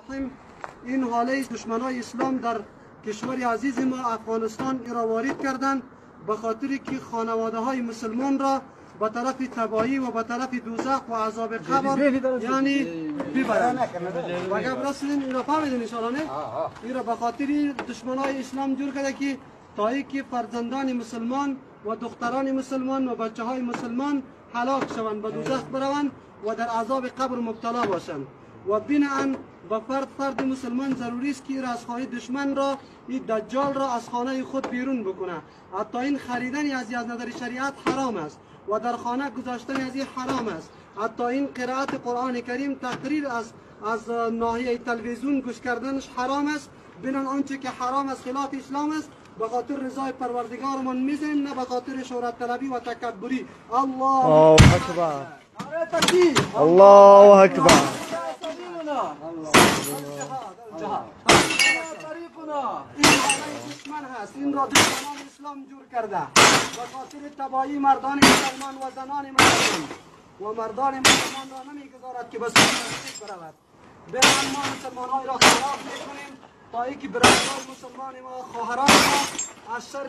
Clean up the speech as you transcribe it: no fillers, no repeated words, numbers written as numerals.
الرحیم. این حاله دشمنای اسلام در کشور عزیز ما افغانستان را وارد کردند به خاطر که خانواده های مسلمان را به طرف تباهی و به طرف دوزخ و عذاب قبر یعنی ببرند. و اگر رسیدین این را فهمیدین ان شاء الله، نه این را به خاطر دشمنای اسلام جور کرده که تا که فرزندان مسلمان و دختران مسلمان و بچه های مسلمان هلاک شوند، به دوزخ بروند و در عذاب قبر مبتلا باشند. و بناهن به فرد مسلمان ضروری است که از خانه دشمن را، این دجال را از خانه خود بیرون بکنه. حتی این خریدن از نظر شریعت حرام است و در خانه گذاشتن از این حرام است. حتی این قرائت قرآن کریم تقریر از ناحیه تلویزیون گوش کردنش حرام است. بنان آنچه که حرام است خلاف اسلام است، به خاطر رضای پروردگارمان میزنیم، نه به خاطر شهرت طلبی و تکبری. الله اکبر، الله اکبر. دشمن هست، این را دشمنان اسلام جور کرده به خاطر تباهی مردان مسلمان و زنان مسلمان، و مردان مسلمان را نمیگذارد که به سوی برود. برای ما مسلمان های را خلاف میکنیم تا اینکه برادران مسلمان ما، خواهران ما از شر